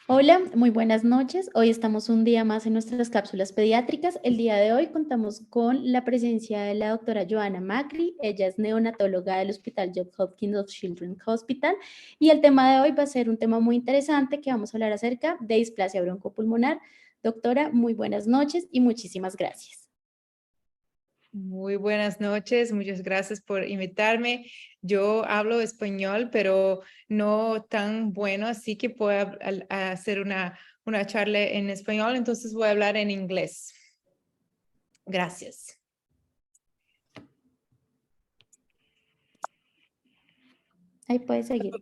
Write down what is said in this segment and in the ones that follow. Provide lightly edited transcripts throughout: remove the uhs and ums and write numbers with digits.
Hola, muy buenas noches. Hoy estamos un día más en nuestras cápsulas pediátricas. El día de hoy contamos con la presencia de la doctora Joana Macri. Ella es neonatóloga del Hospital Johns Hopkins of Children's Hospital y el tema de hoy va a ser un tema muy interesante que vamos a hablar acerca de displasia broncopulmonar. Doctora, muy buenas noches y muchísimas gracias. Muy buenas noches, muchas gracias por invitarme. Yo hablo español, pero no tan bueno, así que puedo hacer una charla en español, entonces voy a hablar en inglés. Gracias. Ahí puede seguir.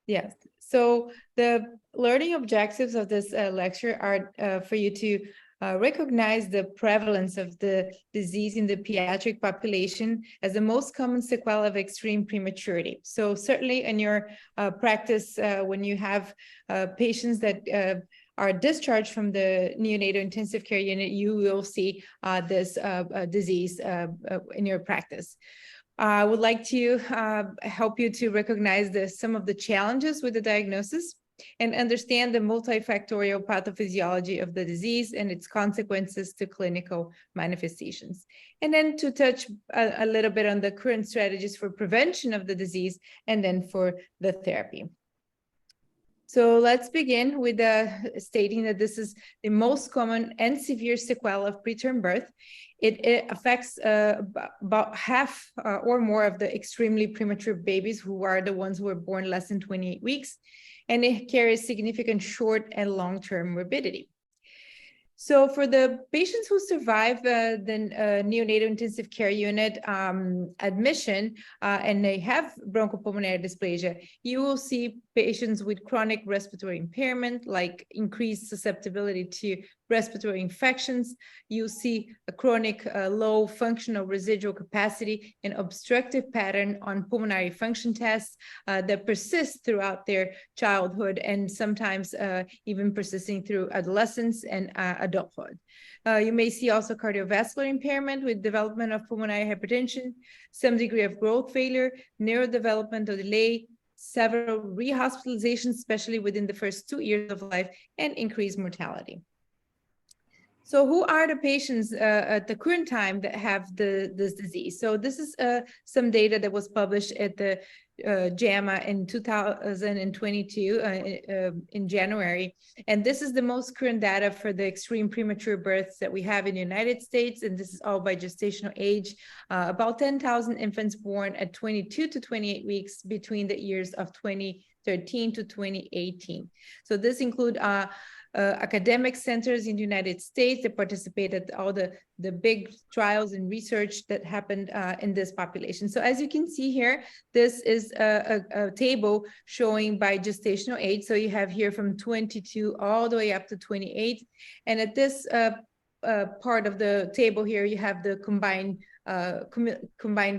Yes, so the learning objectives of this lecture are for you to recognize the prevalence of the disease in the pediatric population as the most common sequela of extreme prematurity. So certainly in your practice, when you have patients that are discharged from the neonatal intensive care unit, you will see this disease in your practice. I would like to help you to recognize some of the challenges with the diagnosis and understand the multifactorial pathophysiology of the disease and its consequences to clinical manifestations. And then to touch a little bit on the current strategies for prevention of the disease and then for the therapy. So let's begin with stating that this is the most common and severe sequela of preterm birth. It affects about half or more of the extremely premature babies who are the ones who were born less than 28 weeks, and it carries significant short and long-term morbidity. So for the patients who survive the neonatal intensive care unit admission and they have bronchopulmonary dysplasia, you will see patients with chronic respiratory impairment, like increased susceptibility to respiratory infections. You see a chronic low functional residual capacity and obstructive pattern on pulmonary function tests that persist throughout their childhood and sometimes even persisting through adolescence and adulthood. You may see also cardiovascular impairment with development of pulmonary hypertension, some degree of growth failure, neurodevelopmental delay, several rehospitalizations, especially within the first 2 years of life, and increased mortality. So who are the patients at the current time that have this disease? So this is some data that was published at the JAMA in 2022 in January. And this is the most current data for the extreme premature births that we have in the United States. And this is all by gestational age. About 10,000 infants born at 22 to 28 weeks between the years of 2013 to 2018. So this includes academic centers in the United States that participated all the big trials and research that happened in this population. So as you can see here, this is a table showing by gestational age. So you have here from 22 all the way up to 28. And at this part of the table here, you have the combined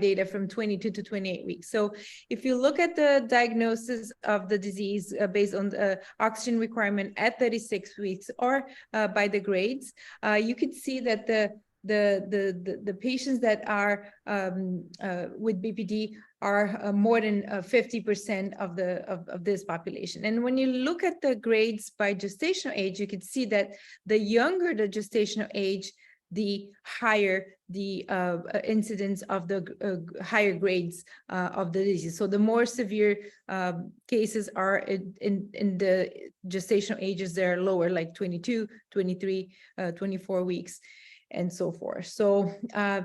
data from 22 to 28 weeks. So if you look at the diagnosis of the disease based on the oxygen requirement at 36 weeks or by the grades, you could see that the patients that are with BPD are more than 50% of this population. And when you look at the grades by gestational age, you can see that the younger the gestational age, the higher the incidence of the higher grades of the disease. So the more severe cases are in the gestational ages, they're lower, like 22, 23, 24 weeks, and so forth. So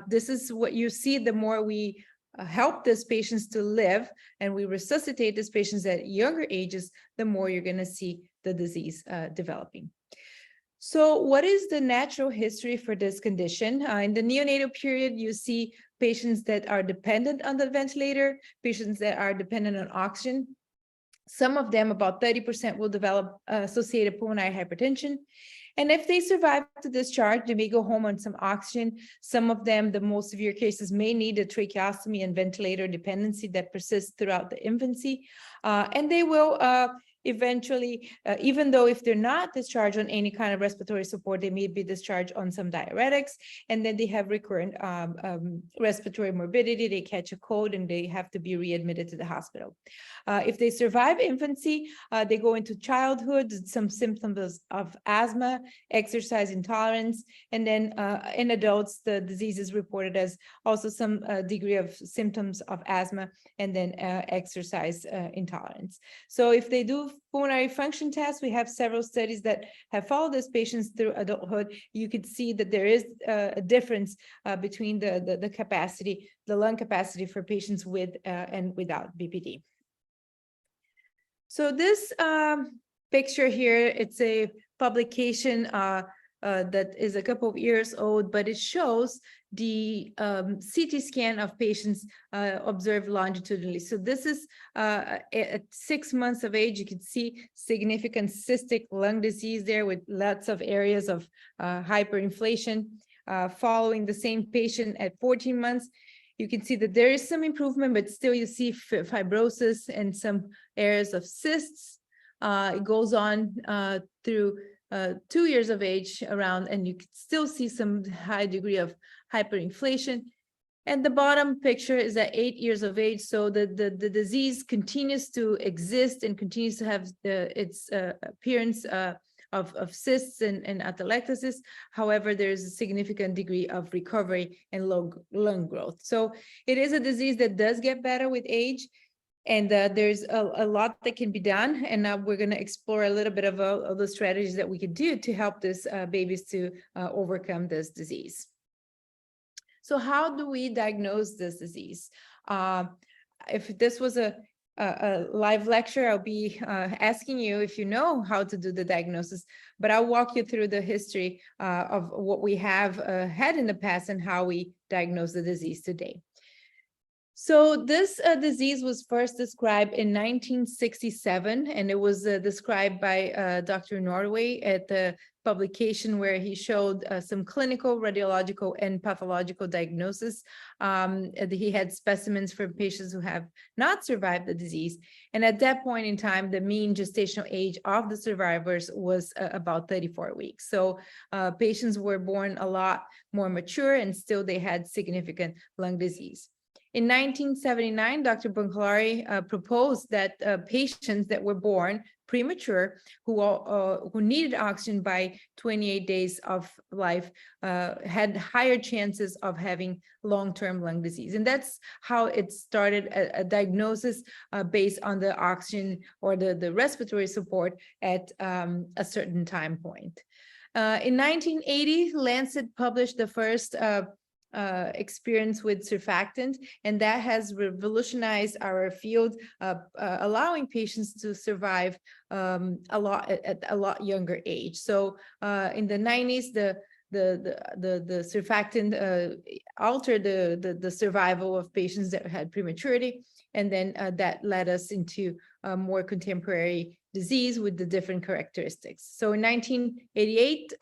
this is what you see. The more we help these patients to live and we resuscitate these patients at younger ages, the more you're going to see the disease developing. So what is the natural history for this condition? In the neonatal period, you see patients that are dependent on the ventilator, patients that are dependent on oxygen. Some of them, about 30%, will develop associated pulmonary hypertension. And if they survive to discharge, they may go home on some oxygen. Some of them, the most severe cases, may need a tracheostomy and ventilator dependency that persists throughout the infancy. And they will eventually, even though if they're not discharged on any kind of respiratory support, they may be discharged on some diuretics, and then they have recurrent respiratory morbidity, they catch a cold, and they have to be readmitted to the hospital. If they survive infancy, they go into childhood, some symptoms of asthma, exercise intolerance, and then in adults, the disease is reported as also some degree of symptoms of asthma, and then exercise intolerance. So if they do pulmonary function tests, we have several studies that have followed these patients through adulthood. You could see that there is a difference between the capacity, the lung capacity for patients with and without BPD. So this picture here, it's a publication that is a couple of years old, but it shows the CT scan of patients observed longitudinally. So this is at 6 months of age. You can see significant cystic lung disease there with lots of areas of hyperinflation. Following the same patient at 14 months, you can see that there is some improvement, but still you see fibrosis and some areas of cysts. It goes on through 2 years of age around, and you can still see some high degree of hyperinflation. And the bottom picture is at 8 years of age. So the disease continues to exist and continues to have its appearance of cysts and atelectasis. However, there's a significant degree of recovery and lung growth. So it is a disease that does get better with age. And there's a lot that can be done. And now we're going to explore a little bit of the strategies that we could do to help these babies to overcome this disease. So how do we diagnose this disease? If this was a live lecture, I'll be asking you if you know how to do the diagnosis, but I'll walk you through the history of what we have had in the past and how we diagnose the disease today. So this disease was first described in 1967, and it was described by Dr. Norway at the publication where he showed some clinical, radiological, and pathological diagnosis. He had specimens for patients who have not survived the disease. And at that point in time, the mean gestational age of the survivors was about 34 weeks. So patients were born a lot more mature, and still they had significant lung disease. In 1979, Dr. Broncopulmonar proposed that patients that were born premature who needed oxygen by 28 days of life had higher chances of having long-term lung disease. And that's how it started, a diagnosis based on the oxygen or the respiratory support at a certain time point. In 1980, Lancet published the first experience with surfactant, and that has revolutionized our field, allowing patients to survive a lot at a lot younger age. So in the 90s, the surfactant altered the survival of patients that had prematurity, and then that led us into a more contemporary disease with the different characteristics. So in 1988,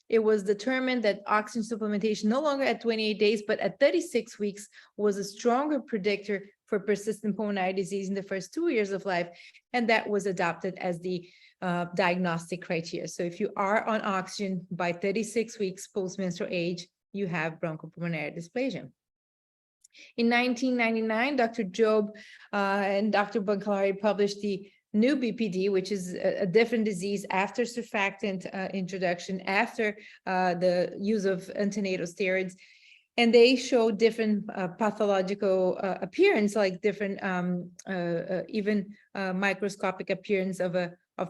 it was determined that oxygen supplementation no longer at 28 days, but at 36 weeks was a stronger predictor for persistent pulmonary disease in the first 2 years of life. And that was adopted as the diagnostic criteria. So if you are on oxygen by 36 weeks post-menstrual age, you have bronchopulmonary dysplasia. In 1999, Dr. Job and Dr. Broncopulmonar published the new BPD, which is a different disease after surfactant introduction, after the use of antenatal steroids. And they show different pathological appearance, like different even microscopic appearance of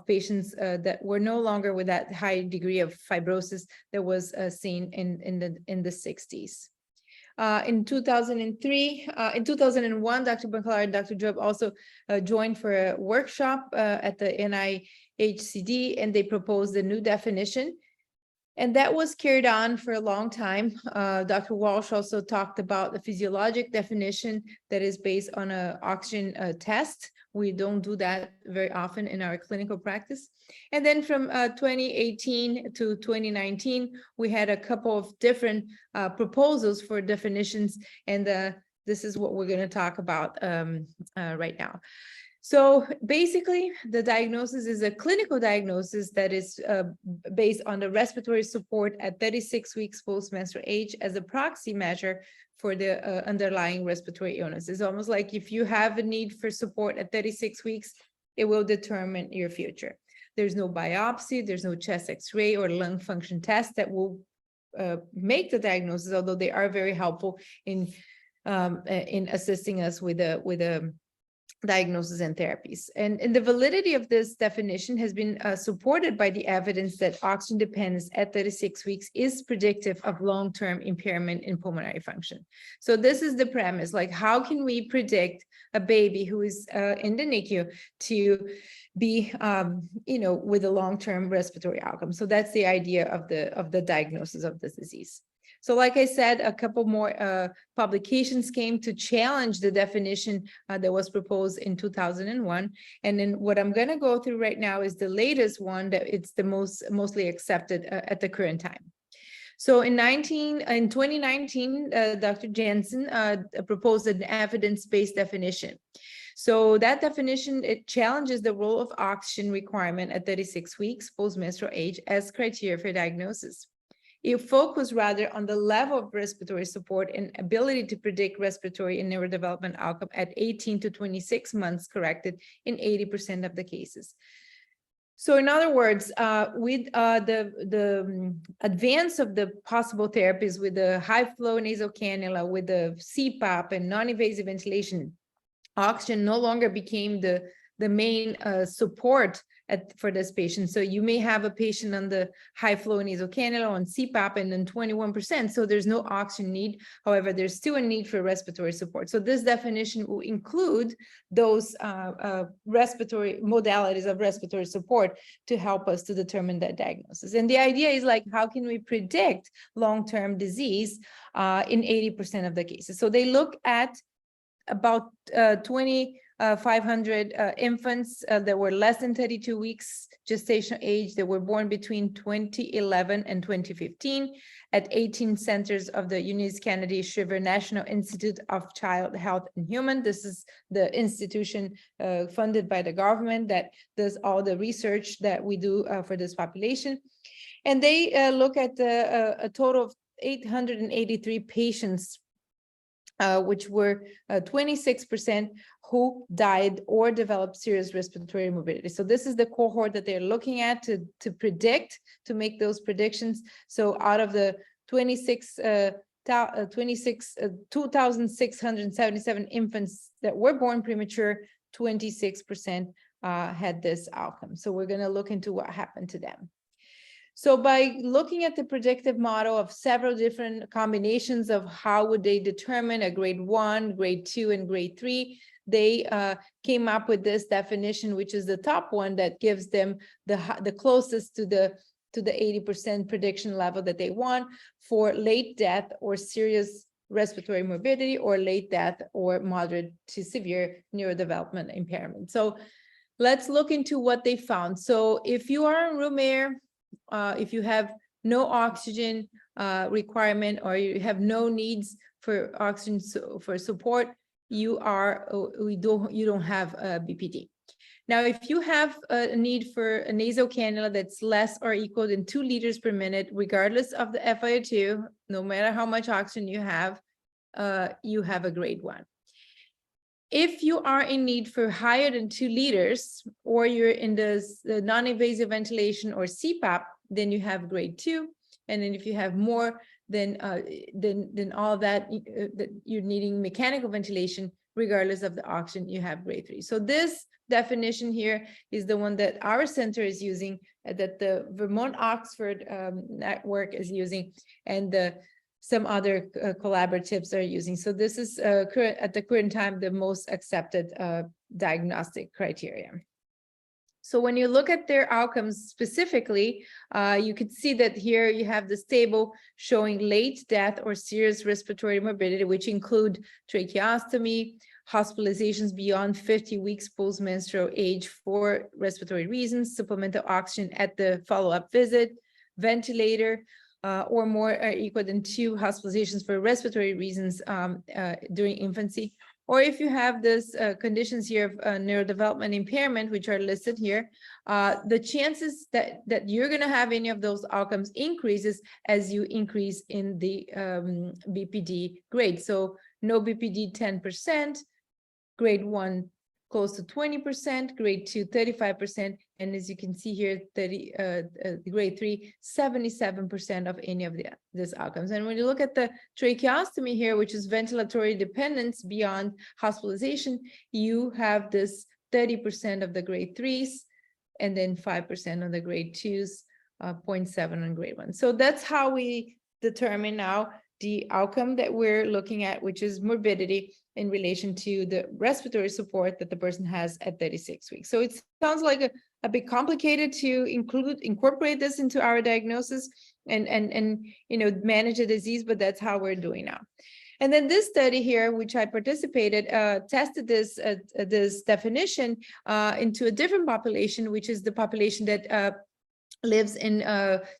patients that were no longer with that high degree of fibrosis that was seen in the 60s. In 2003, in 2001, Dr. Broncopulmonar and Dr. Job also joined for a workshop at the NIHCD, and they proposed a new definition. And that was carried on for a long time. Dr. Walsh also talked about the physiologic definition that is based on an oxygen test. We don't do that very often in our clinical practice. And then from 2018 to 2019, we had a couple of different proposals for definitions, and this is what we're going to talk about right now. So basically, the diagnosis is a clinical diagnosis that is based on the respiratory support at 36 weeks post-menstrual age as a proxy measure for the underlying respiratory illness. It's almost like if you have a need for support at 36 weeks, it will determine your future. There's no biopsy, there's no chest X-ray or lung function test that will make the diagnosis, although they are very helpful in assisting us with a diagnosis and therapies. And the validity of this definition has been supported by the evidence that oxygen dependence at 36 weeks is predictive of long-term impairment in pulmonary function. So this is the premise, like how can we predict a baby who is in the NICU to be, with a long-term respiratory outcome. So that's the idea of the diagnosis of this disease. So like I said, a couple more publications came to challenge the definition that was proposed in 2001. And then what I'm going to go through right now is the latest one that it's the mostly accepted at the current time. So in 2019, Dr. Jansen proposed an evidence-based definition. So that definition, it challenges the role of oxygen requirement at 36 weeks post-menstrual age as criteria for diagnosis. It focused rather on the level of respiratory support and ability to predict respiratory and neurodevelopment outcome at 18 to 26 months corrected in 80% of the cases. So in other words, with the advance of the possible therapies with the high flow nasal cannula, with the CPAP and non-invasive ventilation, oxygen no longer became the main support for this patient. So you may have a patient on the high flow nasal cannula on CPAP and then 21%. So there's no oxygen need. However, there's still a need for respiratory support. So this definition will include those respiratory modalities of respiratory support to help us to determine that diagnosis. And the idea is like, how can we predict long-term disease in 80% of the cases? So they look at about 2,500 infants that were less than 32 weeks gestational age that were born between 2011 and 2015 at 18 centers of the Eunice Kennedy Shriver National Institute of Child Health and Human. This is the institution funded by the government that does all the research that we do for this population. And they look at a total of 883 patients which were 26% who died or developed serious respiratory morbidity. So this is the cohort that they're looking at to predict, to make those predictions. So out of the 2,677 infants that were born premature, 26% had this outcome. So we're going to look into what happened to them. So by looking at the predictive model of several different combinations of how would they determine a grade 1, grade 2, and grade 3, they came up with this definition, which is the top one that gives them the closest to the 80% prediction level that they want for late death or serious respiratory morbidity or late death or moderate to severe neurodevelopment impairment. So let's look into what they found. So if you are on room air, if you have no oxygen requirement or you have no needs for oxygen for support, you don't have a BPD. Now, if you have a need for a nasal cannula that's less or equal than 2 liters per minute, regardless of the FiO2, no matter how much oxygen you have a grade 1. If you are in need for higher than 2 liters, or you're in the non-invasive ventilation or CPAP, then you have grade 2. And then if you have more than all that you're needing mechanical ventilation, regardless of the oxygen, you have grade 3. So this definition here is the one that our center is using, that the Vermont Oxford network is using, and some other collaboratives are using. So this is at the current time the most accepted diagnostic criteria. So when you look at their outcomes specifically, you could see that here you have this table showing late death or serious respiratory morbidity, which include tracheostomy, hospitalizations beyond 50 weeks post-menstrual age for respiratory reasons, supplemental oxygen at the follow-up visit, ventilator, or more are equal than 2 hospitalizations for respiratory reasons during infancy, or if you have this conditions here of neurodevelopment impairment, which are listed here, the chances that you're going to have any of those outcomes increases as you increase in the BPD grade. So no BPD 10%, grade 1 close to 20%, grade 2 35%, and as you can see here, grade 3 77% of any of these outcomes. And when you look at the tracheostomy here, which is ventilatory dependence beyond hospitalization, you have this 30% of the grade 3s, and then 5% of the grade 2s, 0.7 on grade 1. So that's how we determine now the outcome that we're looking at, which is morbidity in relation to the respiratory support that the person has at 36 weeks. So it sounds like a bit complicated to incorporate this into our diagnosis and manage the disease, but that's how we're doing now. And then this study here, which I participated, tested this definition into a different population, which is the population that lives in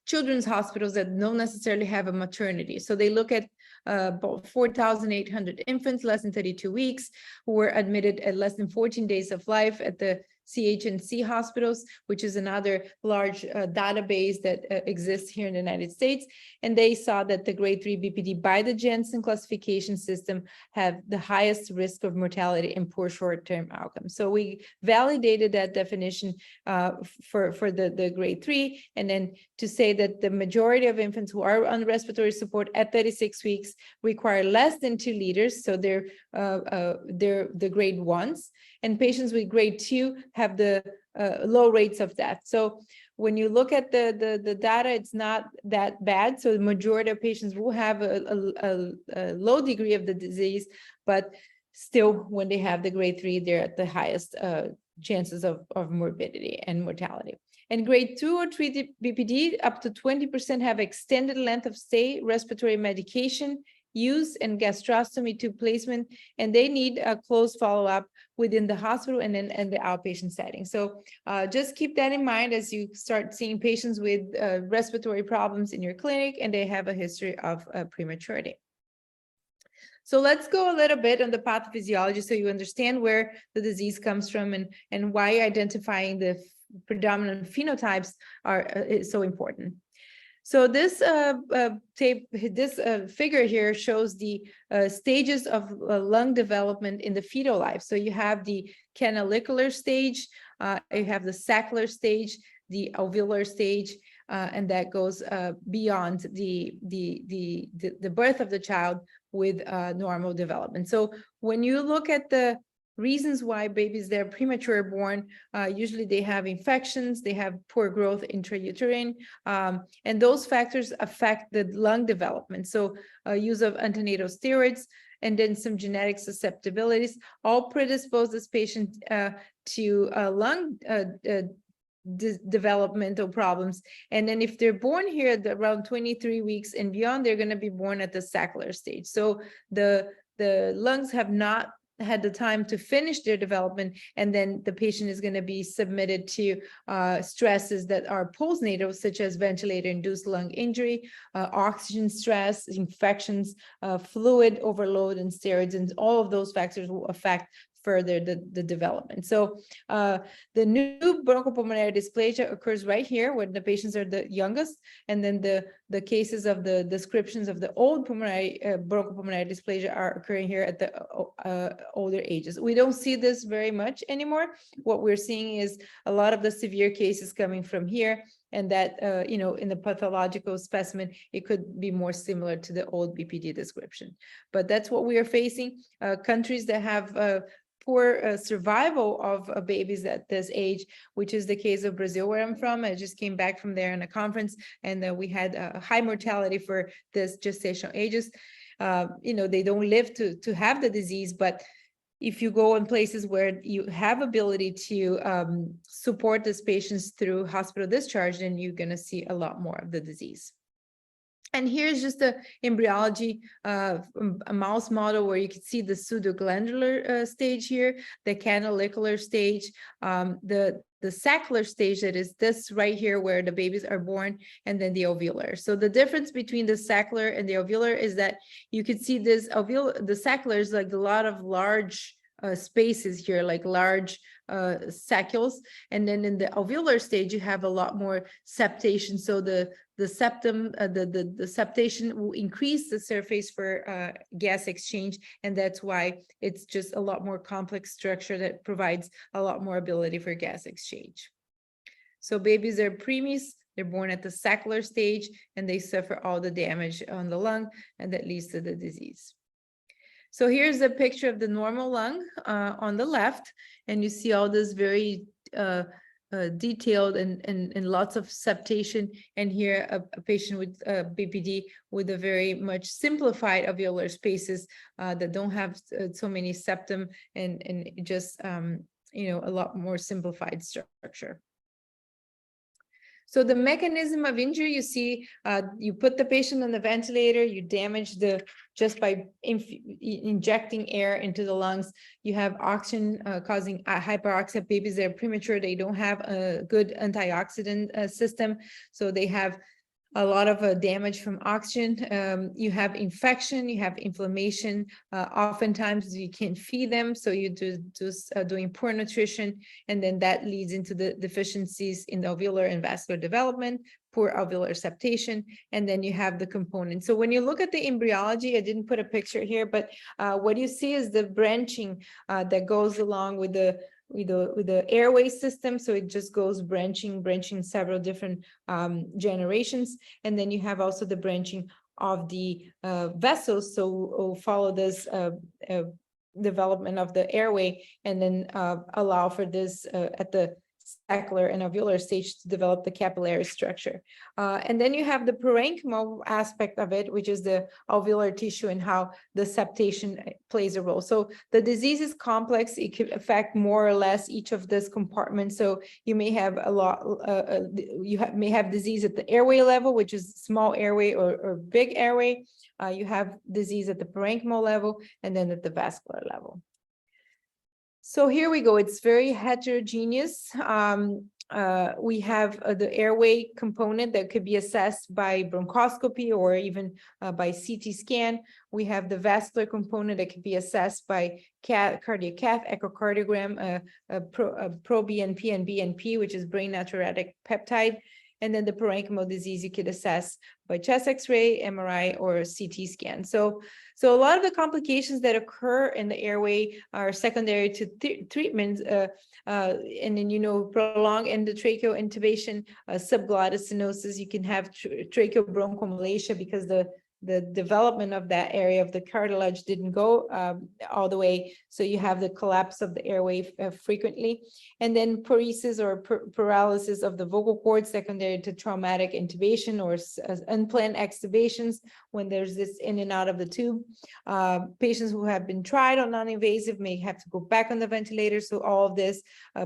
children's hospitals that don't necessarily have a maternity. So they look at about 4,800 infants less than 32 weeks who were admitted at less than 14 days of life at the CHNC hospitals, which is another large database that exists here in the United States. And they saw that the grade 3 BPD by the Jensen classification system have the highest risk of mortality and poor short-term outcomes. So we validated that definition for the grade 3, and then to say that the majority of infants who are on respiratory support at 36 weeks require less than 2 liters, so they're the grade 1s, and patients with grade 2 have the low rates of death. So when you look at the data, it's not that bad. So the majority of patients will have a low degree of the disease, but still, when they have the grade 3, they're at the highest chances of morbidity and mortality. And grade 2 or 3 BPD, up to 20% have extended length of stay, respiratory medication use, and gastrostomy tube placement, and they need a close follow-up within the hospital and then in the outpatient setting. So just keep that in mind as you start seeing patients with respiratory problems in your clinic and they have a history of prematurity. So let's go a little bit on the pathophysiology so you understand where the disease comes from and why identifying the predominant phenotypes is so important. So this figure here shows the stages of lung development in the fetal life. So you have the canalicular stage, you have the saccular stage, the alveolar stage, and that goes beyond the birth of the child with normal development. So when you look at the reasons why babies that are premature born, usually they have infections, they have poor growth intrauterine, and those factors affect the lung development. So use of antenatal steroids and then some genetic susceptibilities all predispose this patient to lung developmental problems. And then if they're born here at around 23 weeks and beyond, they're going to be born at the saccular stage. So the lungs have not had the time to finish their development, and then the patient is going to be submitted to stresses that are postnatal, such as ventilator-induced lung injury, oxygen stress, infections, fluid overload, and steroids, and all of those factors will affect further the development. So the new bronchopulmonary dysplasia occurs right here when the patients are the youngest, and then the cases of the descriptions of the old pulmonary bronchopulmonary dysplasia are occurring here at the older ages. We don't see this very much anymore. What we're seeing is a lot of the severe cases coming from here, and that in the pathological specimen, it could be more similar to the old BPD description. But that's what we are facing. Countries that have poor survival of babies at this age, which is the case of Brazil, where I'm from. I just came back from there in a conference, and we had a high mortality for this gestational ages. They don't live to have the disease, but if you go in places where you have ability to support these patients through hospital discharge, then you're going to see a lot more of the disease. And here's just the embryology of a mouse model where you can see the pseudoglandular stage here, the canalicular stage, the saccular stage, that is this right here where the babies are born, and then the ovular. So the difference between the saccular and the ovular is that you could see this the saccular is like a lot of large spaces here, like large saccules, and then in the ovular stage you have a lot more septation. So the septum, the septation will increase the surface for gas exchange, and that's why it's just a lot more complex structure that provides a lot more ability for gas exchange. So babies are preemies, they're born at the saccular stage, and they suffer all the damage on the lung, and that leads to the disease. So here's a picture of the normal lung on the left, and you see all this very detailed and lots of septation. And here a patient with BPD with a very much simplified alveolar spaces that don't have so many septum and just you know, a lot more simplified structure. So the mechanism of injury, you see, you put the patient on the ventilator, you damage just by injecting air into the lungs, you have oxygen causing hyperoxia. Babies that are premature, they don't have a good antioxidant system, so they have a lot of damage from oxygen. You have infection, you have inflammation. Oftentimes you can't feed them, so you just doing poor nutrition, and then that leads into the deficiencies in the alveolar and vascular development, poor alveolar septation, and then you have the component. So when you look at the embryology, I didn't put a picture here, but what you see is the branching that goes along with the airway system. So it just goes branching several different generations, and then you have also the branching of the vessels. So we'll follow this development of the airway, and then allow for this at the saccular and alveolar stage to develop the capillary structure. And then you have the parenchymal aspect of it, which is the alveolar tissue and how the septation plays a role. So the disease is complex. It could affect more or less each of these compartments. So you may have a lot, may have disease at the airway level, which is small airway or big airway. You have disease at the parenchymal level, and then at the vascular level. So here we go. It's very heterogeneous. We have the airway component that could be assessed by bronchoscopy or even by CT scan. We have the vascular component that could be assessed by cardiac cath, echocardiogram, pro-BNP and BNP, which is brain natriuretic peptide. And then the parenchymal disease you could assess by chest X-ray, MRI, or CT scan. So a lot of the complications that occur in the airway are secondary to treatments, and then, you know, prolonged endotracheal intubation, subglottis stenosis. You can have tracheobronchomalacia because the development of that area of the cartilage didn't go all the way. So you have the collapse of the airway frequently. And then paresis or paralysis of the vocal cord secondary to traumatic intubation or unplanned extubations when there's this in and out of the tube. Patients who have been tried on non-invasive may have to go back on the ventilator. So all of this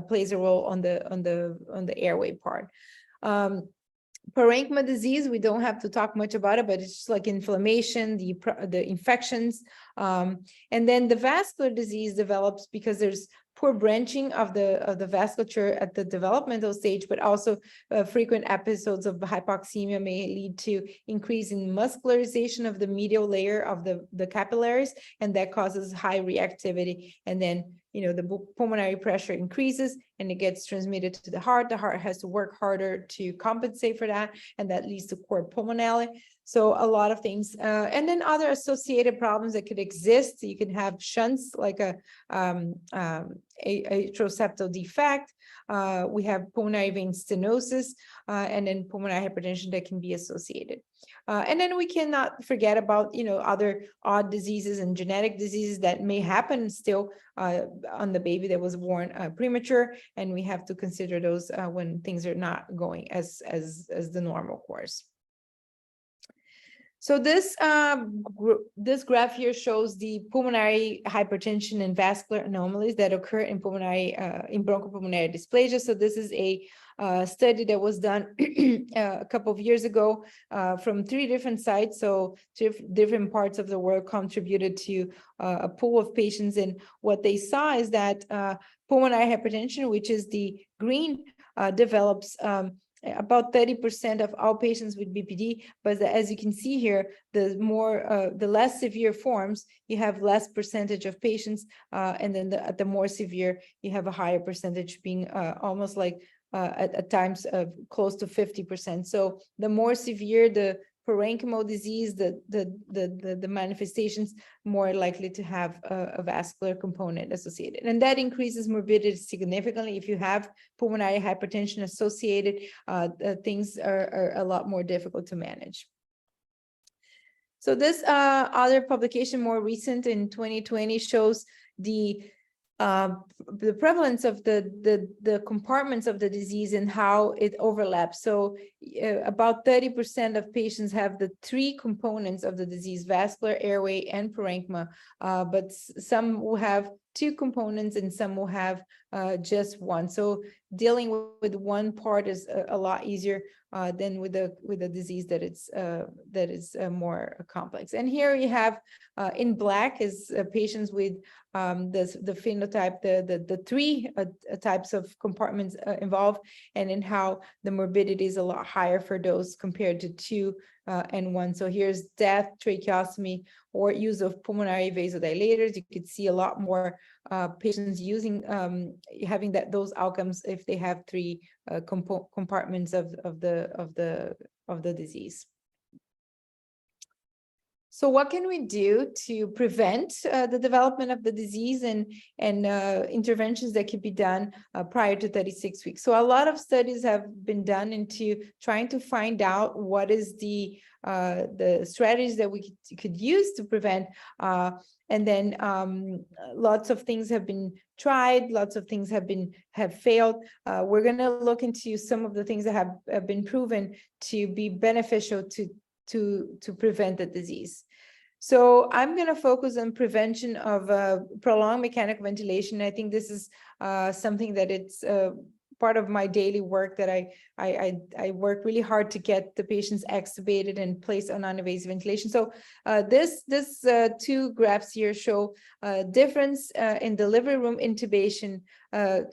plays a role on the airway part. Parenchyma disease, we don't have to talk much about it, but it's just like inflammation, the infections. And then the vascular disease develops because there's poor branching of the vasculature at the developmental stage, but also frequent episodes of hypoxemia may lead to increase in muscularization of the medial layer of the capillaries, and that causes high reactivity. And then, you know, the pulmonary pressure increases and it gets transmitted to the heart. The heart has to work harder to compensate for that, and that leads to cor pulmonale. So a lot of things, and then other associated problems that could exist. You can have shunts like a atrial septal defect. We have pulmonary vein stenosis, and then pulmonary hypertension that can be associated. And then we cannot forget about, you know, other odd diseases and genetic diseases that may happen still on the baby that was born premature, and we have to consider those when things are not going as the normal course. So this this graph here shows the pulmonary hypertension and vascular anomalies that occur in bronchopulmonary dysplasia. So this is a study that was done a couple of years ago from 3 different sites. So different parts of the world contributed to a pool of patients, and what they saw is that pulmonary hypertension, which is the green, develops about 30% of all patients with BPD, but as you can see here, the less severe forms, you have less percentage of patients, and then at the more severe, you have a higher percentage, being almost like at times close to 50%. So the more severe the parenchymal disease, the manifestations, more likely to have a vascular component associated. And that increases morbidity significantly. If you have pulmonary hypertension associated, things are a lot more difficult to manage. So this other publication, more recent in 2020, shows the prevalence of the compartments of the disease and how it overlaps. So about 30% of patients have the 3 components of the disease: vascular, airway, and parenchyma, but some will have 2 components and some will have just 1. So dealing with one part is a lot easier than with a disease that is more complex. And here you have in black is patients with the phenotype, the 3 types of compartments involved, and in how the morbidity is a lot higher for those compared to 2 and 1. So here's death, tracheostomy, or use of pulmonary vasodilators. You could see a lot more patients using having those outcomes if they have 3 compartments of the disease. So what can we do to prevent the development of the disease, and interventions that could be done prior to 36 weeks? So a lot of studies have been done into trying to find out what is the strategies that we could use to prevent, and then lots of things have been tried, lots of things have failed. We're going to look into some of the things that have been proven to be beneficial to prevent the disease. So I'm going to focus on prevention of prolonged mechanical ventilation. I think this is something that it's part of my daily work, that I work really hard to get the patients extubated and placed on non-invasive ventilation. So this 2 graphs here show difference in delivery room intubation,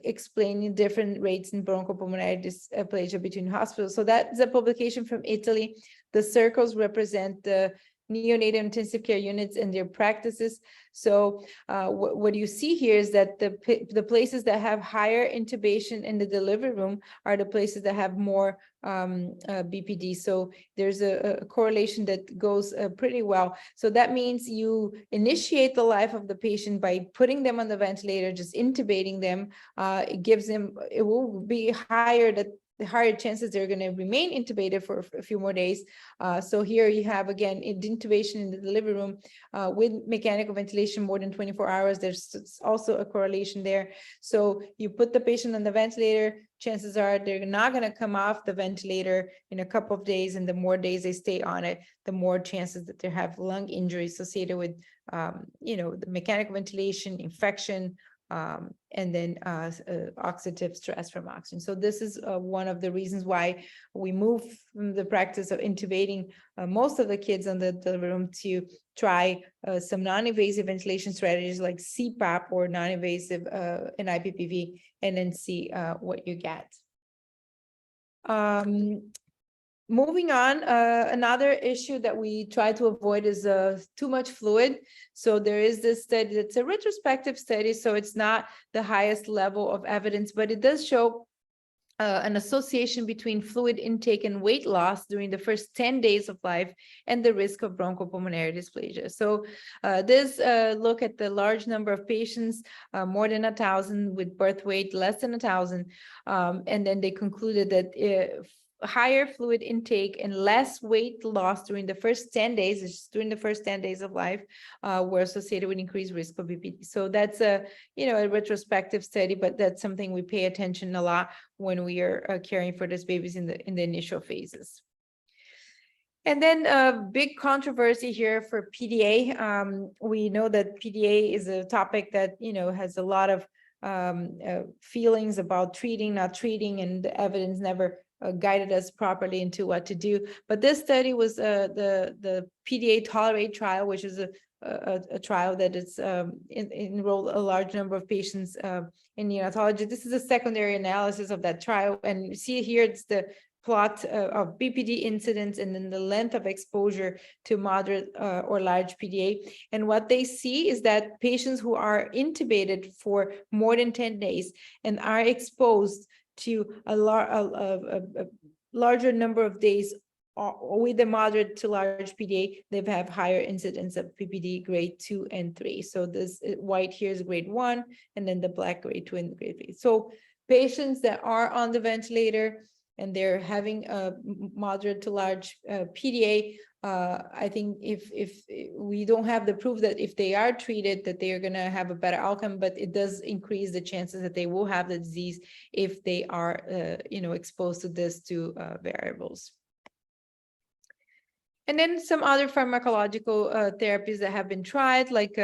explaining different rates in bronchopulmonary dysplasia between hospitals. So that's a publication from Italy. The circles represent the neonatal intensive care units and their practices. So what you see here is that the places that have higher intubation in the delivery room are the places that have more BPD. So there's a correlation that goes pretty well. So that means you initiate the life of the patient by putting them on the ventilator, just intubating them. It will be higher that the higher chances they're going to remain intubated for a few more days. So here you have, again, intubation in the delivery room with mechanical ventilation more than 24 hours. There's also a correlation there. So you put the patient on the ventilator, chances are they're not going to come off the ventilator in a couple of days, and the more days they stay on it, the more chances that they have lung injury associated with, the mechanical ventilation, infection, and then oxidative stress from oxygen. So this is one of the reasons why we move from the practice of intubating most of the kids on the delivery room to try some non-invasive ventilation strategies like CPAP or non-invasive and IPPV, and then see what you get. Moving on, another issue that we try to avoid is too much fluid. So there is this study that's a retrospective study, so it's not the highest level of evidence, but it does show an association between fluid intake and weight loss during the first 10 days of life and the risk of bronchopulmonary dysplasia. So this look at the large number of patients, more than 1,000 with birth weight less than 1,000, and then they concluded that higher fluid intake and less weight loss during the first 10 days, during the first 10 days of life, were associated with increased risk of BPD. So that's a retrospective study, but that's something we pay attention a lot when we are caring for these babies in the initial phases. And then a big controversy here for PDA. We know that PDA is a topic that, has a lot of feelings about treating, not treating, and the evidence never guided us properly into what to do. But this study was the PDA Tolerate trial, which is a trial that is enrolled a large number of patients in neonatology. This is a secondary analysis of that trial. And you see here, it's the plot of BPD incidence and then the length of exposure to moderate or large PDA. And what they see is that patients who are intubated for more than 10 days and are exposed to a larger number of days with a moderate to large PDA, they have higher incidence of PPD grade 2 and 3. So this white here is grade 1, and then the black grade 2 and grade 3. So patients that are on the ventilator and they're having a moderate to large PDA, I think if we don't have the proof that if they are treated, that they are going to have a better outcome, but it does increase the chances that they will have the disease if they are, exposed to these two variables. And then some other pharmacological therapies that have been tried, like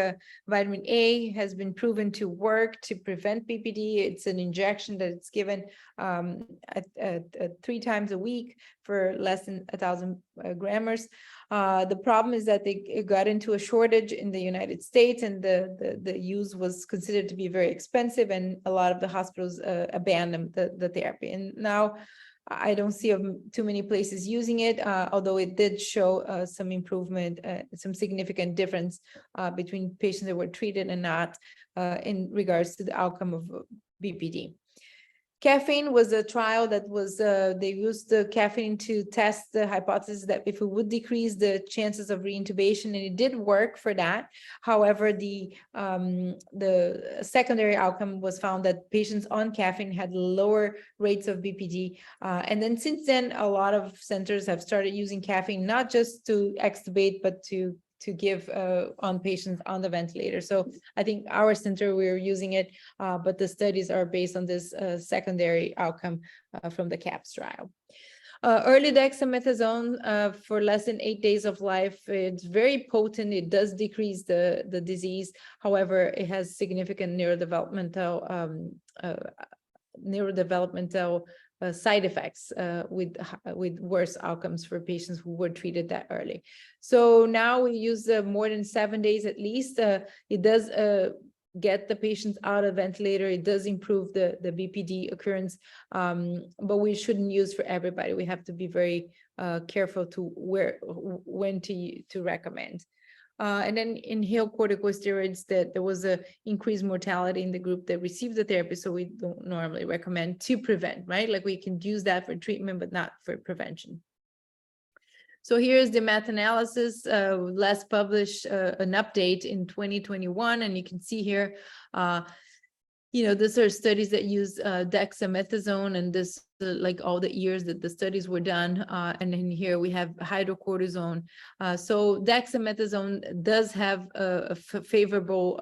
vitamin A has been proven to work to prevent PPD. It's an injection that it's given 3 times a week for less than 1,000 grammars. The problem is that it got into a shortage in the United States, and the use was considered to be very expensive, and a lot of the hospitals abandoned the therapy. And now I don't see too many places using it, although it did show some improvement, some significant difference between patients that were treated and not in regards to the outcome of BPD. Caffeine was a trial that was, they used the caffeine to test the hypothesis that if it would decrease the chances of reintubation, and it did work for that. However, the secondary outcome was found that patients on caffeine had lower rates of BPD. And then since then, a lot of centers have started using caffeine, not just to extubate, but to give on patients on the ventilator. So I think our center, we're using it, but the studies are based on this secondary outcome from the CAPS trial. Early dexamethasone for less than 8 days of life, it's very potent. It does decrease the disease. However, it has significant neurodevelopmental side effects with worse outcomes for patients who were treated that early. So now we use more than 7 days at least. It does get the patients out of the ventilator. It does improve the BPD occurrence, but we shouldn't use for everybody. We have to be very careful to when to recommend. And then inhaled corticosteroids, that there was a increased mortality in the group that received the therapy, so we don't normally recommend to prevent, right? Like we can use that for treatment, but not for prevention. So here's the meta-analysis, last published an update in 2021, and you can see here, these are studies that use dexamethasone, and this like all the years that the studies were done. And then here we have hydrocortisone. So dexamethasone does have favorable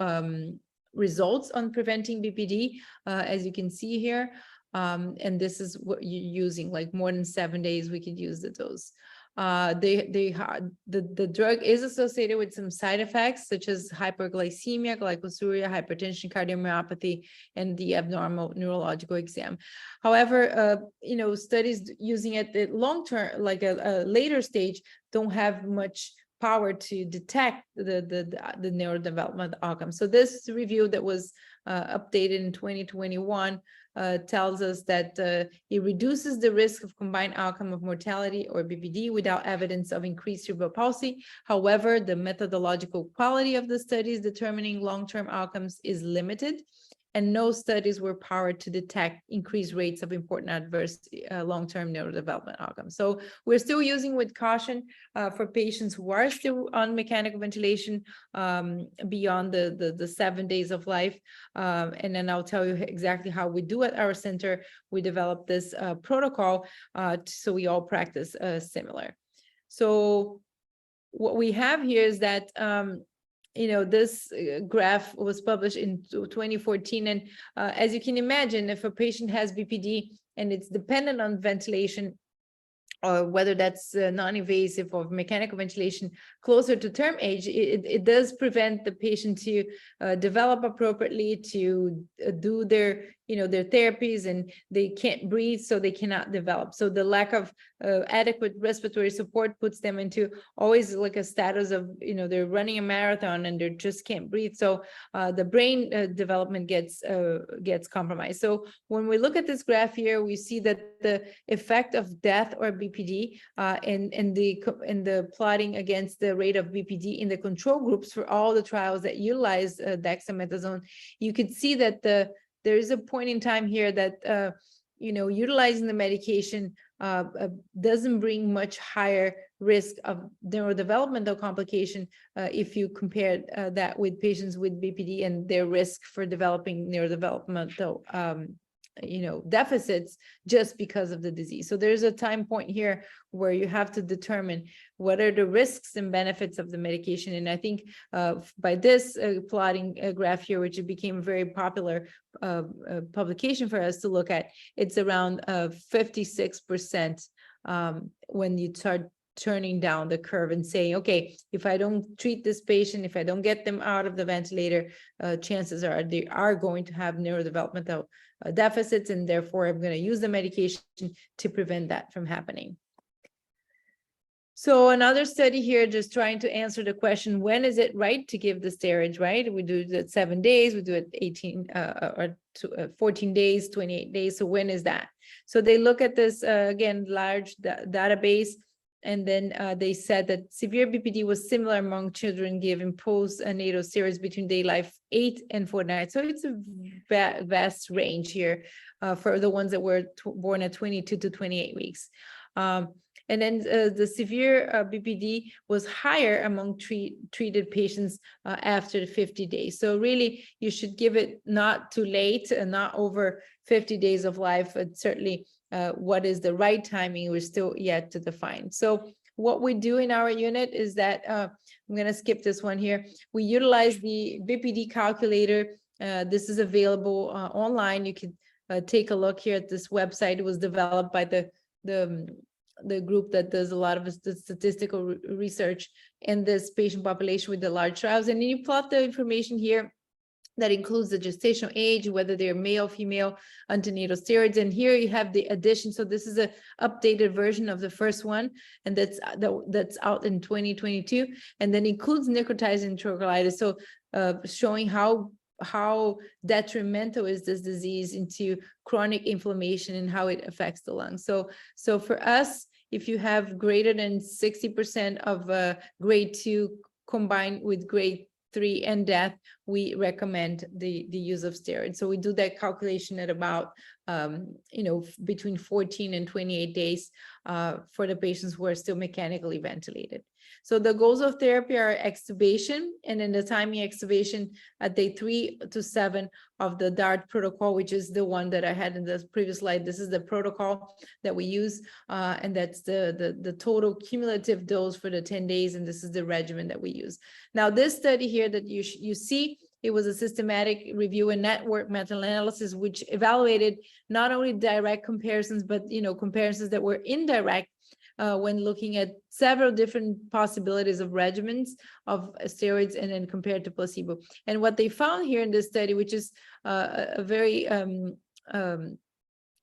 results on preventing BPD, as you can see here. And this is what you're using, like more than 7 days, we could use the dose. The drug is associated with some side effects such as hyperglycemia, glycosuria, hypertension, cardiomyopathy, and the abnormal neurological exam. However, studies using it at long term, like a later stage, don't have much power to detect the neurodevelopment outcome. So this review that was updated in 2021 tells us that it reduces the risk of combined outcome of mortality or BPD without evidence of increased cerebral palsy. However, the methodological quality of the studies determining long-term outcomes is limited, and no studies were powered to detect increased rates of important adverse long-term neurodevelopment outcomes. So we're still using with caution for patients who are still on mechanical ventilation beyond the 7 days of life. And then I'll tell you exactly how we do at our center. We developed this protocol so we all practice similar. So what we have here is that this graph was published in 2014. And as you can imagine, if a patient has BPD and it's dependent on ventilation, or whether that's non-invasive or mechanical ventilation closer to term age, it does prevent the patient to develop appropriately, to do their, their therapies, and they can't breathe, so they cannot develop. So the lack of adequate respiratory support puts them into always like a status of, they're running a marathon and they just can't breathe. So the brain development gets compromised. So when we look at this graph here, we see that the effect of death or BPD in the plotting against the rate of BPD in the control groups for all the trials that utilize dexamethasone, you could see that there is a point in time here that utilizing the medication doesn't bring much higher risk of neurodevelopmental complication if you compare that with patients with BPD and their risk for developing neurodevelopmental deficits just because of the disease. So there's a time point here where you have to determine what are the risks and benefits of the medication. And I think by this plotting graph here, which became a very popular publication for us to look at, it's around 56% when you start turning down the curve and saying, okay, if I don't treat this patient, if I don't get them out of the ventilator, chances are they are going to have neurodevelopmental deficits, and therefore I'm going to use the medication to prevent that from happening. So another study here, just trying to answer the question, when is it right to give the steroids, right? We do it at 7 days, we do it 14 days, 28 days. So when is that? So they look at this, again, large database, and then they said that severe BPD was similar among children given postnatal steroids between day life 8 and 49. So it's a vast range here for the ones that were born at 22 to 28 weeks. And then the severe BPD was higher among treated patients after 50 days. So really, you should give it not too late and not over 50 days of life. But certainly, what is the right timing, we're still yet to define. So what we do in our unit is that, I'm going to skip this one here. We utilize the BPD calculator. This is available online. You can take a look here at this website. It was developed by the group that does a lot of the statistical research in this patient population with the large trials. And then you plot the information here that includes the gestational age, whether they're male, female, antenatal steroids. And here you have the addition. So this is an updated version of the first one, and that's out in 2022, and then includes necrotizing enterocolitis. So showing how detrimental is this disease into chronic inflammation and how it affects the lungs. So for us, if you have greater than 60% of grade 2 combined with grade 3 and death, we recommend the use of steroids. So we do that calculation at about between 14 and 28 days for the patients who are still mechanically ventilated. So the goals of therapy are extubation, and then the timing extubation at day 3 to 7 of the DART protocol, which is the one that I had in the previous slide. This is the protocol that we use, and that's the total cumulative dose for the 10 days, and this is the regimen that we use. Now, this study here that you see, it was a systematic review and network meta-analysis, which evaluated not only direct comparisons, but comparisons that were indirect when looking at several different possibilities of regimens of steroids and then compared to placebo. And what they found here in this study, which is a very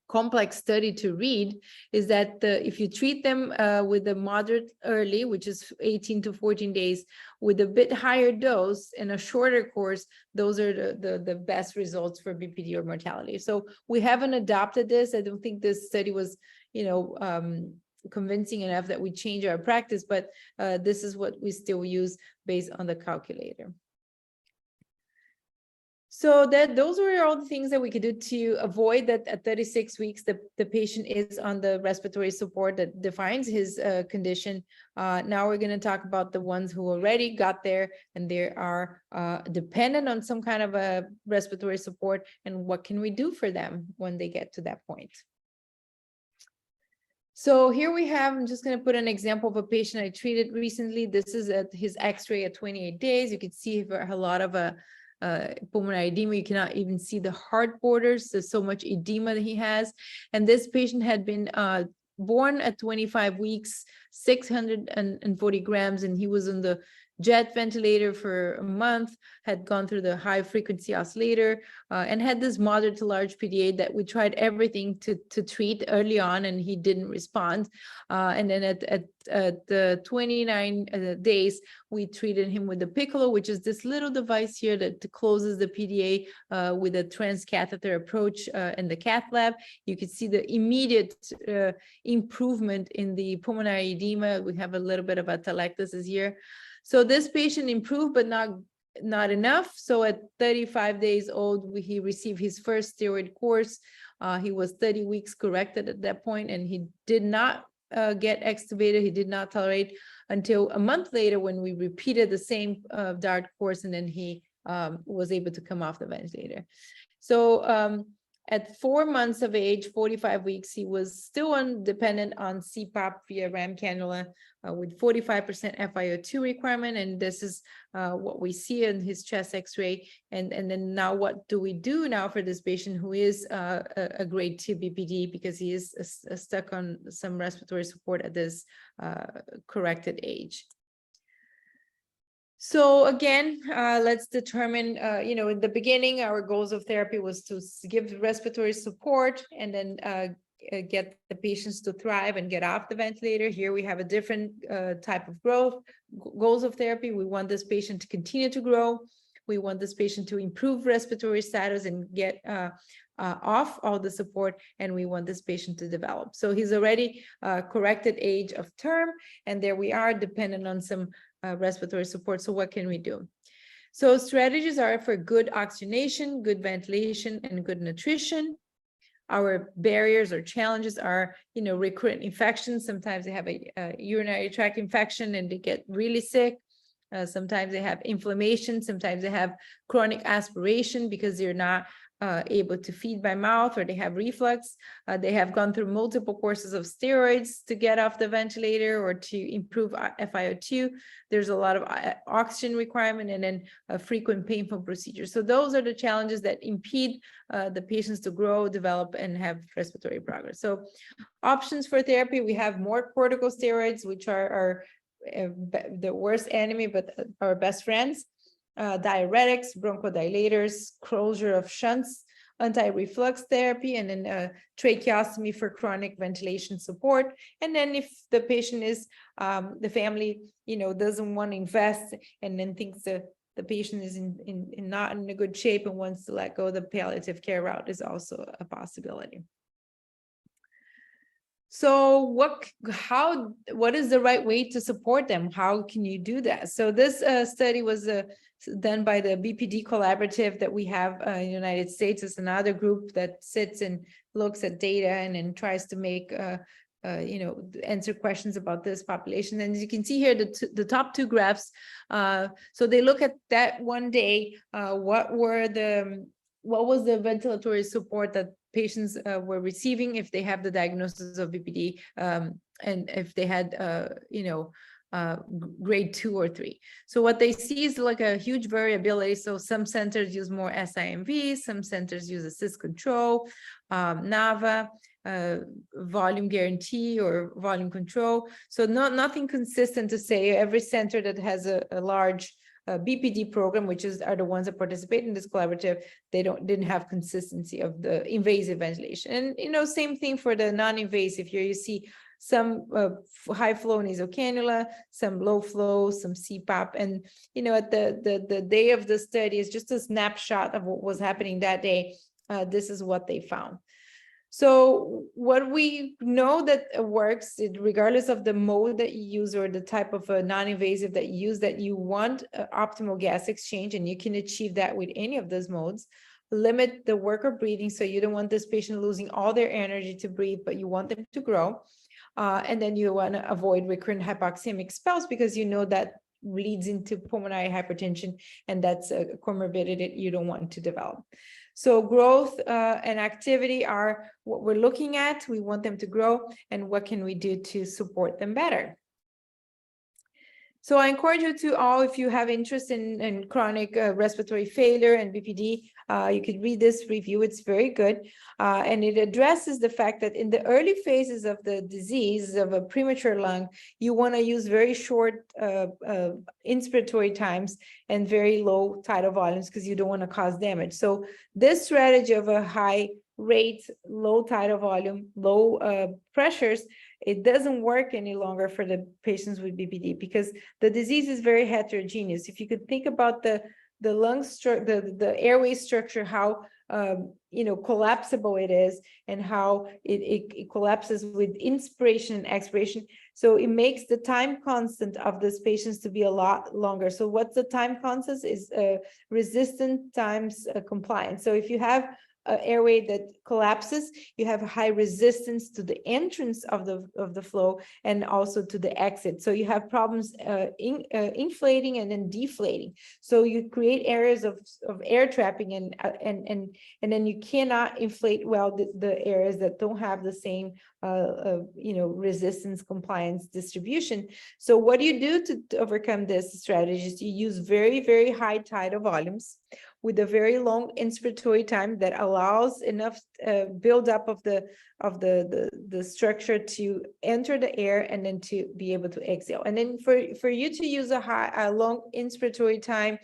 complex study to read, is that if you treat them with a moderate early, which is 18 to 14 days, with a bit higher dose and a shorter course, those are the best results for BPD or mortality. So we haven't adopted this. I don't think this study was, convincing enough that we change our practice, but this is what we still use based on the calculator. So those were all the things that we could do to avoid that at 36 weeks, the patient is on the respiratory support that defines his condition. Now we're going to talk about the ones who already got there and they are dependent on some kind of a respiratory support, and what can we do for them when they get to that point. So here we have, I'm just going to put an example of a patient I treated recently. This is his x-ray at 28 days. You can see a lot of pulmonary edema. You cannot even see the heart borders. There's so much edema that he has. And this patient had been born at 25 weeks, 640 grams, and he was on the jet ventilator for a month, had gone through the high frequency oscillator, and had this moderate to large PDA that we tried everything to treat early on, and he didn't respond. And then at the 29 days, we treated him with the Piccolo, which is this little device here that closes the PDA with a transcatheter approach in the cath lab. You can see the immediate improvement in the pulmonary edema. We have a little bit of atelectasis here. So this patient improved, but not enough. So at 35 days old, he received his first steroid course. He was 30 weeks corrected at that point, and he did not get extubated. He did not tolerate until a month later when we repeated the same DART course, and then he was able to come off the ventilator. So at 4 months of age, 45 weeks, he was still dependent on CPAP via RAM cannula with 45% FiO2 requirement. And this is what we see in his chest x-ray. And then now what do we do now for this patient who is a grade 2 BPD, because he is stuck on some respiratory support at this corrected age. So again, let's determine, in the beginning, our goals of therapy was to give respiratory support and then get the patients to thrive and get off the ventilator. Here we have a different type of goals of therapy. We want this patient to continue to grow. We want this patient to improve respiratory status and get off all the support, and we want this patient to develop. So he's already corrected age of term, and there we are dependent on some respiratory support. So what can we do? So strategies are for good oxygenation, good ventilation, and good nutrition. Our barriers or challenges are, recurrent infections. Sometimes they have a urinary tract infection and they get really sick. Sometimes they have inflammation. Sometimes they have chronic aspiration because they're not able to feed by mouth, or they have reflux. They have gone through multiple courses of steroids to get off the ventilator or to improve FiO2. There's a lot of oxygen requirement, and then frequent painful procedures. So those are the challenges that impede the patients to grow, develop, and have respiratory progress. So options for therapy, we have more corticosteroids, which are the worst enemy, but our best friends. Diuretics, bronchodilators, closure of shunts, anti-reflux therapy, and then tracheostomy for chronic ventilation support. And then if the patient is, the family, doesn't want to invest and then thinks that the patient is not in a good shape and wants to let go, the palliative care route is also a possibility. So what is the right way to support them? How can you do that? So this study was done by the BPD collaborative that we have in the United States. It's another group that sits and looks at data and then tries to make, answer questions about this population. And as you can see here, the top two graphs, so they look at that one day, what was the ventilatory support that patients were receiving if they have the diagnosis of BPD, and if they had, grade 2 or 3. So what they see is like a huge variability. So some centers use more SIMV, some centers use assist control, NAVA, volume guarantee or volume control. So nothing consistent to say. Every center that has a large BPD program, which are the ones that participate in this collaborative, they didn't have consistency of the invasive ventilation. And same thing for the non-invasive. Here you see some high flow nasal cannula, some low flow, some CPAP, and at the day of the study is just a snapshot of what was happening that day. This is what they found. So what we know that works, regardless of the mode that you use or the type of non-invasive that you use, that you want optimal gas exchange, and you can achieve that with any of those modes. Limit the work of breathing, so you don't want this patient losing all their energy to breathe, but you want them to grow. And then you want to avoid recurrent hypoxemic spells, because that leads into pulmonary hypertension, and that's a comorbidity that you don't want to develop. So growth and activity are what we're looking at. We want them to grow, and what can we do to support them better? So I encourage you to all, if you have interest in chronic respiratory failure and BPD, you could read this review. It's very good. And it addresses the fact that in the early phases of the disease of a premature lung, you want to use very short inspiratory times and very low tidal volumes because you don't want to cause damage. So this strategy of a high rate, low tidal volume, low pressures, it doesn't work any longer for the patients with BPD because the disease is very heterogeneous. If you could think about the lung structure, the airway structure, how collapsible it is, and how it collapses with inspiration and expiration. So it makes the time constant of these patients to be a lot longer. So what's the time constant is resistant times compliance. So if you have airway that collapses, you have high resistance to the entrance of the flow and also to the exit. So you have problems inflating and then deflating. So you create areas of air trapping and then you cannot inflate well the areas that don't have the same resistance compliance distribution. So what do you do to overcome this strategy is you use very, very high tidal volumes with a very long inspiratory time that allows enough buildup of the structure to enter the air and then to be able to exhale. And then for you to use a long inspiratory time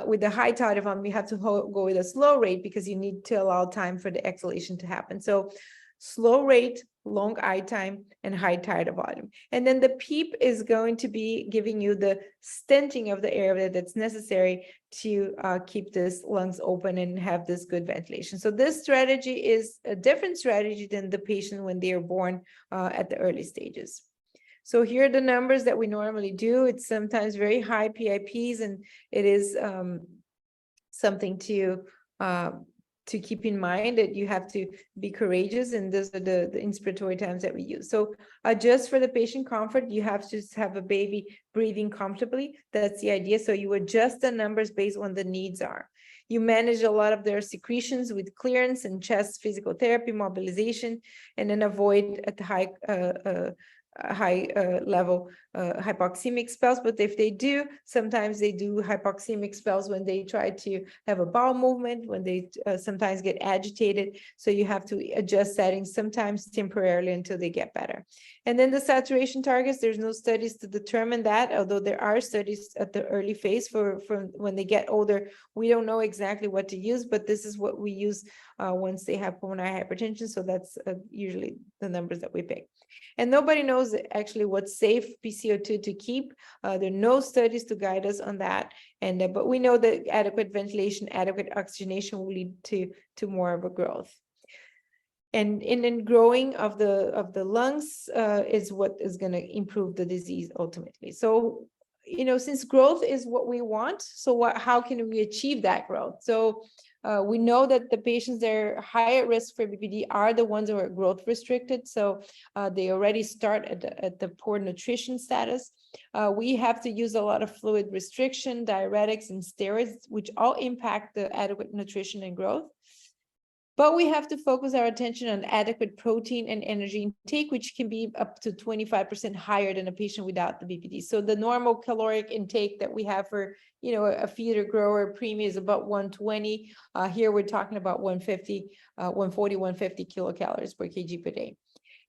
with the high tidal volume, you have to go with a slow rate because you need to allow time for the exhalation to happen. So slow rate, long I time, and high tidal volume. And then the PEEP is going to be giving you the stenting of the air that's necessary to keep this lungs open and have this good ventilation. So this strategy is a different strategy than the patient when they are born at the early stages. So here are the numbers that we normally do. It's sometimes very high PIPs, and it is something to keep in mind that you have to be courageous, and those are the inspiratory times that we use. So just for the patient comfort, you have to have a baby breathing comfortably. That's the idea. So you adjust the numbers based on the needs are. You manage a lot of their secretions with clearance and chest physical therapy, mobilization, and then avoid at the high level hypoxemic spells. But if they do, sometimes they do hypoxemic spells when they try to have a bowel movement, when they sometimes get agitated. So you have to adjust settings sometimes temporarily until they get better. And then the saturation targets, there's no studies to determine that, although there are studies at the early phase. For when they get older, we don't know exactly what to use, but this is what we use once they have pulmonary hypertension. So that's usually the numbers that we pick. And nobody knows actually what's safe PCO2 to keep. There are no studies to guide us on that. And but we know that adequate ventilation, adequate oxygenation will lead to more of a growth. And then growing of the lungs is what is going to improve the disease ultimately. So, since growth is what we want, so how can we achieve that growth? So we know that the patients that are high at risk for BPD are the ones who are growth restricted. So they already start at the poor nutrition status. We have to use a lot of fluid restriction, diuretics, and steroids, which all impact the adequate nutrition and growth. But we have to focus our attention on adequate protein and energy intake, which can be up to 25% higher than a patient without the BPD. So the normal caloric intake that we have for, a feeder grower preemie is about 120. Here we're talking about 140, 150 kilocalories per kg per day.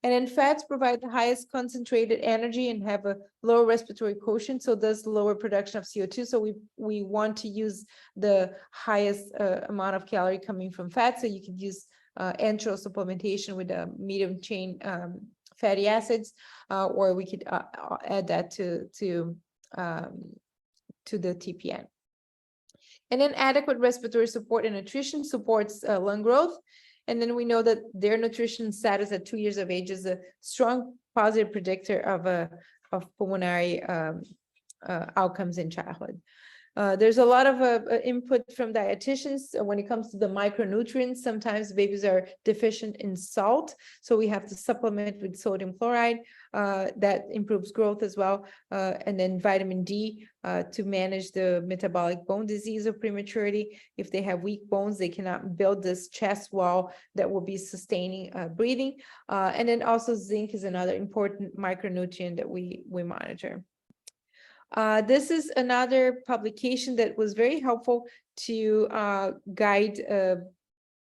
And then fats provide the highest concentrated energy and have a lower respiratory quotient, so does lower production of CO2. So we want to use the highest amount of calorie coming from fat. So you could use enteral supplementation with a medium chain fatty acids, or we could add that to the TPN. And then adequate respiratory support and nutrition supports lung growth. And then we know that their nutrition status at 2 years of age is a strong positive predictor of pulmonary outcomes in childhood. There's a lot of input from dietitians when it comes to the micronutrients. Sometimes babies are deficient in salt, so we have to supplement with sodium chloride. That improves growth as well. And then vitamin D to manage the metabolic bone disease of prematurity. If they have weak bones, they cannot build this chest wall that will be sustaining breathing. And then also zinc is another important micronutrient that we monitor. This is another publication that was very helpful to guide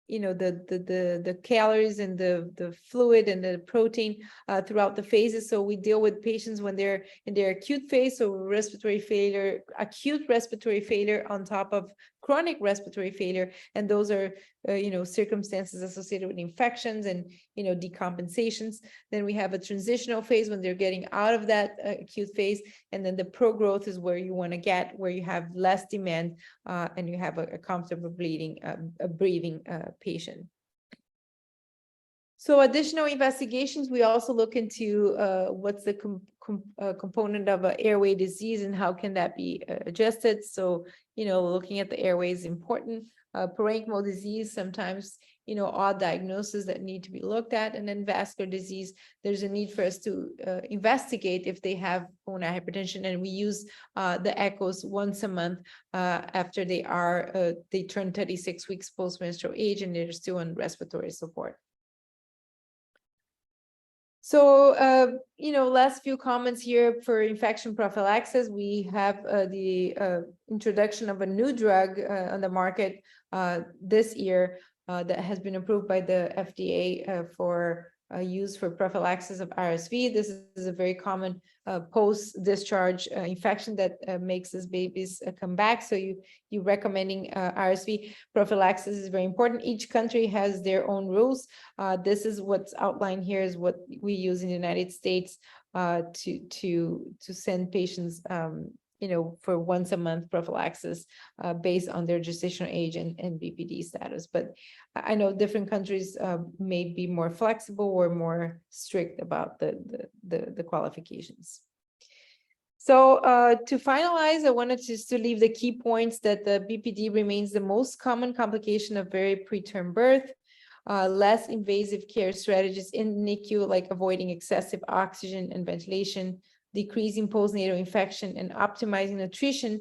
the calories and the fluid and the protein throughout the phases. So we deal with patients when they're in their acute phase, so respiratory failure, acute respiratory failure on top of chronic respiratory failure, and those are circumstances associated with infections and decompensations. Then we have a transitional phase when they're getting out of that acute phase, and then the pro-growth is where you want to get, where you have less demand and you have a comfortable breathing patient. So additional investigations, we also look into what's the component of an airway disease and how can that be adjusted. So, looking at the airway is important. Parenchymal disease, sometimes, odd diagnoses that need to be looked at. And then vascular disease, there's a need for us to investigate if they have pulmonary hypertension. And we use the echoes once a month after they turn 36 weeks post-menstrual age and they're still on respiratory support. So, last few comments here for infection prophylaxis. We have the introduction of a new drug on the market this year that has been approved by the FDA for use for prophylaxis of RSV. This is a very common post-discharge infection that makes these babies come back. So you recommending RSV prophylaxis is very important. Each country has their own rules. This is what's outlined here is what we use in the United States to send patients for once a month prophylaxis based on their gestational age and BPD status. But I know different countries may be more flexible or more strict about the qualifications. So to finalize, I wanted just to leave the key points that the BPD remains the most common complication of very preterm birth. Less invasive care strategies in NICU, like avoiding excessive oxygen and ventilation, decreasing postnatal infection, and optimizing nutrition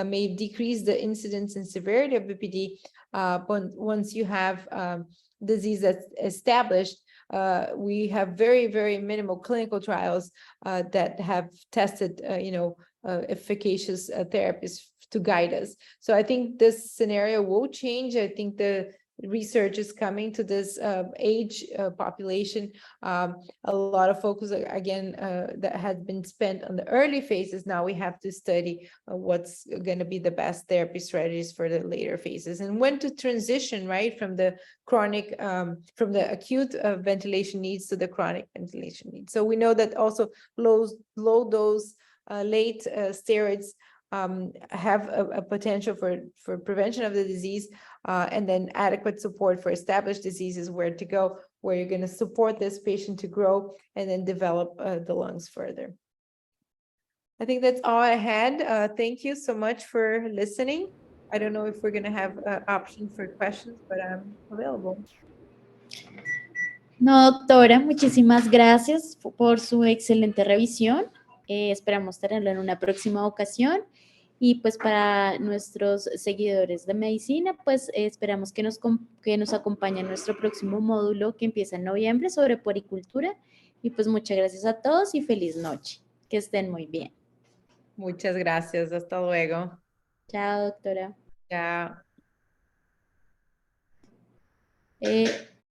may decrease the incidence and severity of BPD. But once you have disease that's established, we have very, very minimal clinical trials that have tested, efficacious therapies to guide us. So I think this scenario will change. I think the research is coming to this age population. A lot of focus again that had been spent on the early phases. Now we have to study what's going to be the best therapy strategies for the later phases and when to transition, right, from the chronic, from the acute ventilation needs to the chronic ventilation needs. So we know that also low dose late steroids have a potential for prevention of the disease, and then adequate support for established diseases, where to go, where you're going to support this patient to grow and then develop the lungs further. I think that's all I had. Thank you so much for listening. I don't know if we're going to have options for questions, but I'm available. No, doctora, muchísimas gracias por su excelente revisión. Esperamos tenerlo en una próxima ocasión. Y pues para nuestros seguidores de medicina, pues esperamos que nos acompañe en nuestro próximo módulo que empieza en noviembre sobre puericultura. Y pues muchas gracias a todos y feliz noche. Que estén muy bien. Muchas gracias. Hasta luego. Chao, doctora. Chao.